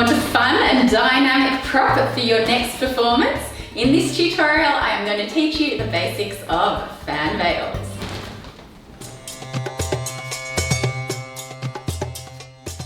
Want a fun and dynamic prop for your next performance? In this tutorial, I am going to teach you the basics of fan veils.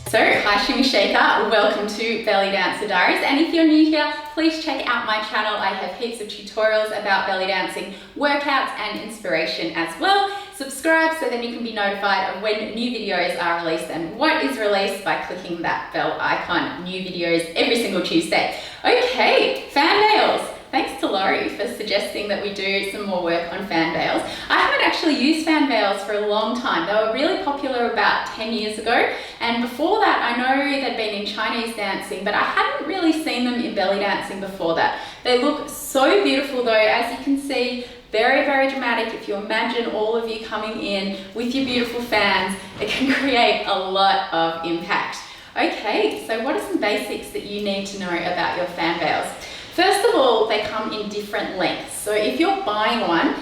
So, hi Shimmy Shaker, welcome to Belly Dancer Diaries, and if you're new here, please check out my channel. I have heaps of tutorials about belly dancing, workouts and inspiration as well. Subscribe so then you can be notified of when new videos are released and what is released by clicking that bell icon. New videos every single Tuesday. Okay, fan veils. Thanks to Laurie for suggesting that we do some more work on fan veils. I haven't actually used fan veils for a long time. They were really popular about 10 years ago, and before that I know they'd been in Chinese dancing, but I hadn't really seen them in belly dancing before that. They look so beautiful though, as you can see, very, very dramatic. If you imagine all of you coming in with your beautiful fans, it can create a lot of impact. Okay, so what are some basics that you need to know about your fan veils? First of all, they come in different lengths. So if you're buying one,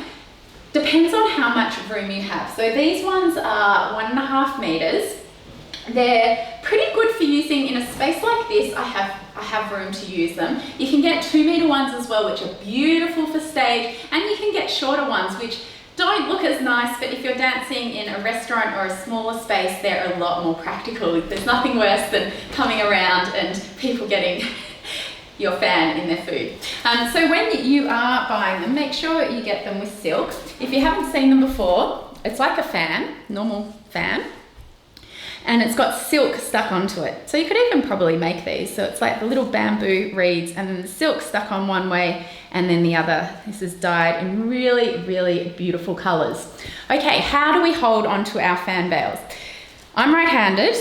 depends on how much room you have. So these ones are 1.5 meters. They're pretty good for using in a space like this. I have room to use them. You can get 2 meter ones as well, which are beautiful for stage, and you can get shorter ones, which don't look as nice, but if you're dancing in a restaurant or a smaller space, they're a lot more practical. There's nothing worse than coming around and people getting your fan in their food. So when you are buying them, make sure you get them with silk. If you haven't seen them before, it's like a fan, normal fan, and it's got silk stuck onto it. So you could even probably make these. So it's like the little bamboo reeds and then the silk stuck on one way and then the other. This is dyed in really, really beautiful colors. Okay, how do we hold onto our fan veils? I'm right-handed,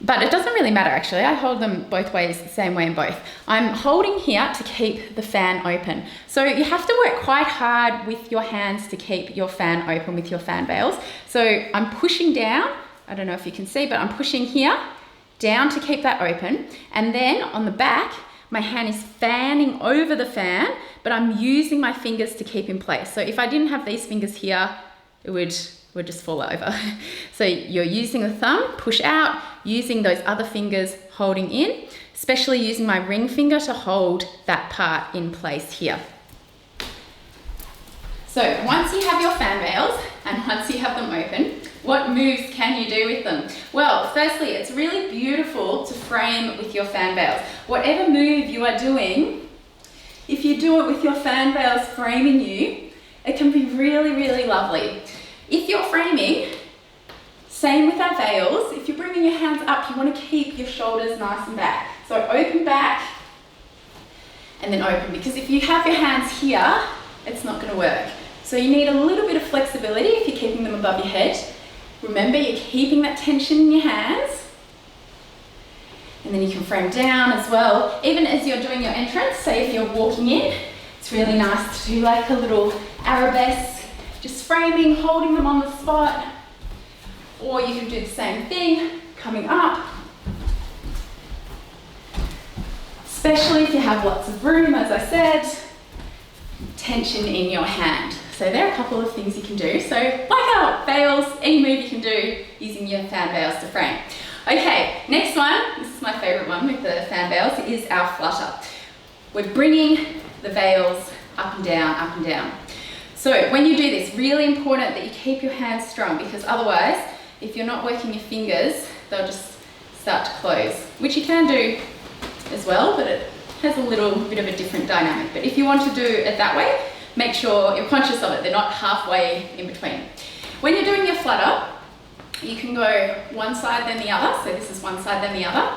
but it doesn't really matter actually. I hold them both ways, the same way in both. I'm holding here to keep the fan open. So you have to work quite hard with your hands to keep your fan open with your fan veils. So I'm pushing down, I don't know if you can see, but I'm pushing here down to keep that open. And then on the back, my hand is fanning over the fan, but I'm using my fingers to keep in place. So if I didn't have these fingers here, it would just fall over. So you're using the thumb, push out, using those other fingers holding in, especially using my ring finger to hold that part in place here. So once you have your fan veils and once you have them open, what moves can you do with them? Well, firstly, it's really beautiful to frame with your fan veils. Whatever move you are doing, if you do it with your fan veils framing you, it can be really, really lovely. If you're framing, same with our veils, if you're bringing your hands up, you want to keep your shoulders nice and back. So open back and then open, because if you have your hands here, it's not going to work. So you need a little bit of flexibility if you're keeping them above your head. Remember, you're keeping that tension in your hands. And then you can frame down as well. Even as you're doing your entrance, say if you're walking in, it's really nice to do like a little arabesque, just framing, holding them on the spot. Or you can do the same thing, coming up. Especially if you have lots of room, as I said, tension in your hand. So there are a couple of things you can do. So like our veils, any move you can do using your fan veils to frame. Okay, next one, this is my favorite one with the fan veils, is our flutter. We're bringing the veils up and down, up and down. So when you do this, really important that you keep your hands strong, because otherwise, if you're not working your fingers, they'll just start to close, which you can do as well, but it has a little bit of a different dynamic. But if you want to do it that way, make sure you're conscious of it. They're not halfway in between. When you're doing your flutter, you can go one side then the other. So this is one side then the other,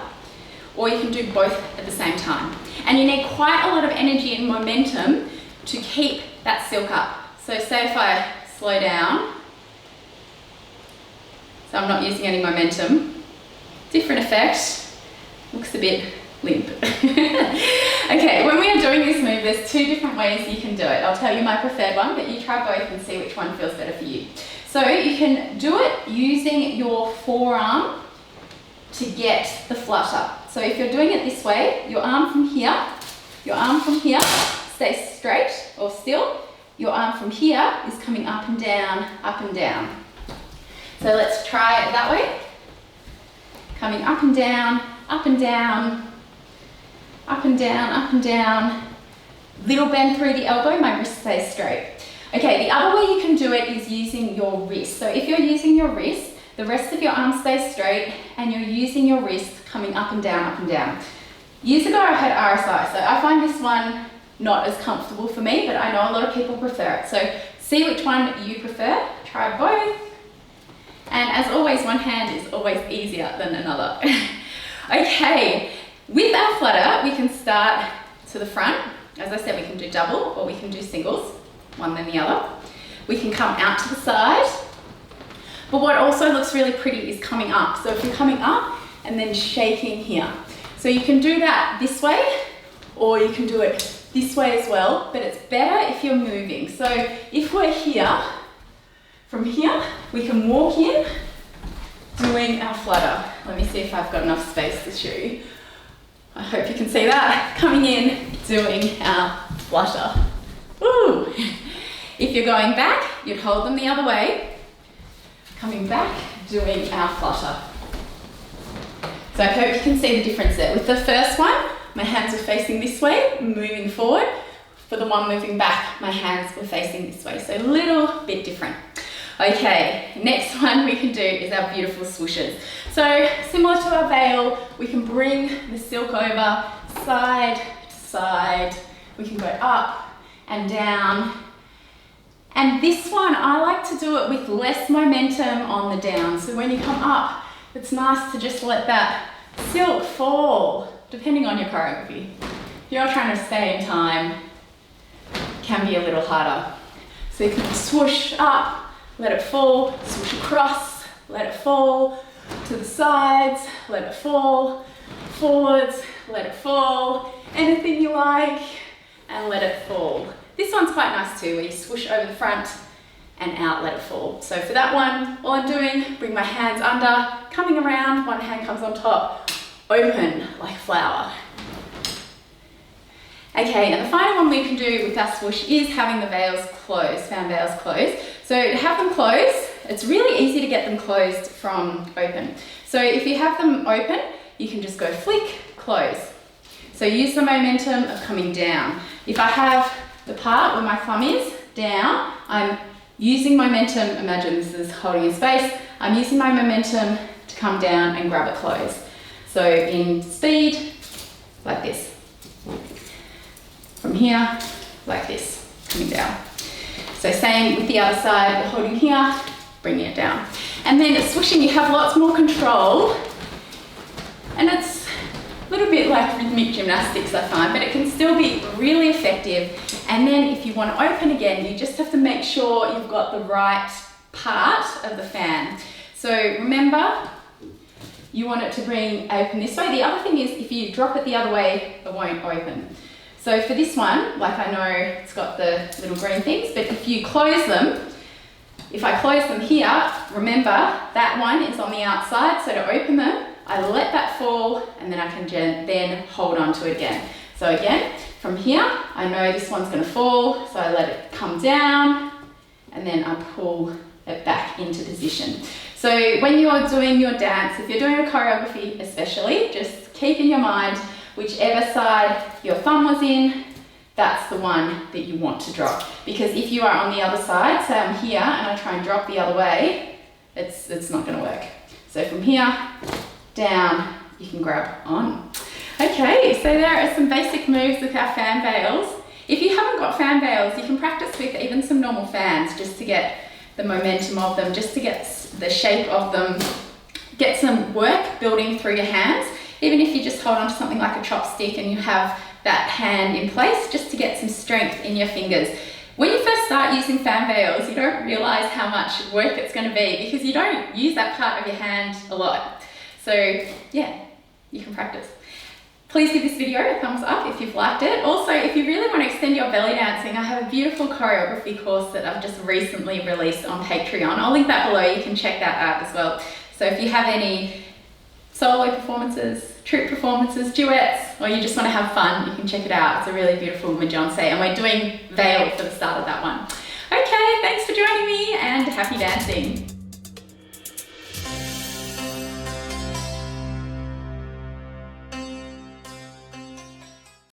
or you can do both at the same time. And you need quite a lot of energy and momentum to keep that silk up. So say if I slow down, so I'm not using any momentum, different effect, looks a bit limp. Okay, when we are doing this move, there's 2 different ways you can do it. I'll tell you my preferred one, but you try both and see which one feels better for you. So you can do it using your forearm to get the flutter. So if you're doing it this way, your arm from here stays straight or still. Your arm from here is coming up and down, up and down. So let's try it that way. Coming up and down, up and down, up and down, up and down. Little bend through the elbow, my wrist stays straight. Okay, the other way you can do it is using your wrist. So if you're using your wrist, the rest of your arm stays straight and you're using your wrist coming up and down, up and down. Years ago I had RSI, so I find this one not as comfortable for me, but I know a lot of people prefer it. So see which one you prefer, try both. And as always, one hand is always easier than another. Okay, with our flutter, we can start to the front. As I said, we can do double or we can do singles, one then the other. We can come out to the side. But what also looks really pretty is coming up. So if you're coming up and then shaking here. So you can do that this way or you can do it this way as well, but it's better if you're moving. So if we're here, from here, we can walk in doing our flutter. Let me see if I've got enough space to show you. I hope you can see that. Coming in, doing our flutter. Woo! If you're going back, you'd hold them the other way. Coming back, doing our flutter. So I hope you can see the difference there. With the first one, my hands were facing this way, moving forward. For the one moving back, my hands were facing this way. So a little bit different. Okay, next one we can do is our beautiful swooshes. So similar to our veil, we can bring the silk over side to side. We can go up and down. And this one, I like to do it with less momentum on the down. So when you come up, it's nice to just let that silk fall, depending on your choreography. If you're trying to stay in time, it can be a little harder. So you can swoosh up, let it fall, swoosh across, let it fall, to the sides, let it fall, forwards, let it fall, anything you like, and let it fall. This one's quite nice too, where you swoosh over the front and out, let it fall. So for that one, all I'm doing, bring my hands under, coming around, one hand comes on top, open like a flower. Okay, and the final one we can do with our swoosh is having the veils closed, fan veils closed. So to have them closed, it's really easy to get them closed from open. So if you have them open, you can just go flick, close. So use the momentum of coming down. If I have the part where my thumb is down, I'm using momentum, imagine this is holding in space, I'm using my momentum to come down and grab it closed. So in speed, like this. From here, like this, coming down. So same with the other side, we're holding here, bringing it down. And then swooshing, you have lots more control. And it's a little bit like rhythmic gymnastics, I find, but it can still be really effective. And then if you want to open again, you just have to make sure you've got the right part of the fan. So remember, you want it to bring open this way. The other thing is, if you drop it the other way, it won't open. So for this one, like I know it's got the little green things, but if you close them, if I close them here, remember that one is on the outside, so to open them, I let that fall and then I can then hold on to it again. So again, from here, I know this one's gonna fall, so I let it come down and then I pull it back into position. So when you're doing your dance, if you're doing a choreography especially, just keep in your mind whichever side your thumb was in, that's the one that you want to drop. Because if you are on the other side, say I'm here and I try and drop the other way, it's not gonna work. So from here, down, you can grab on. Okay, so there are some basic moves with our fan veils. If you haven't got fan veils, you can practice with even some normal fans just to get the momentum of them, just to get the shape of them, get some work building through your hands. Even if you just hold on to something like a chopstick and you have that hand in place, just to get some strength in your fingers. When you first start using fan veils, you don't realize how much work it's going to be because you don't use that part of your hand a lot. So yeah, you can practice. Please give this video a thumbs up if you've liked it. Also, if you really want to extend your belly dancing, I have a beautiful choreography course that I've just recently released on Patreon. I'll link that below, you can check that out as well. So if you have any solo performances, troupe performances, duets, or you just want to have fun, you can check it out. It's a really beautiful Majance, and we're doing veil for the start of that one. Okay, thanks for joining me and happy dancing.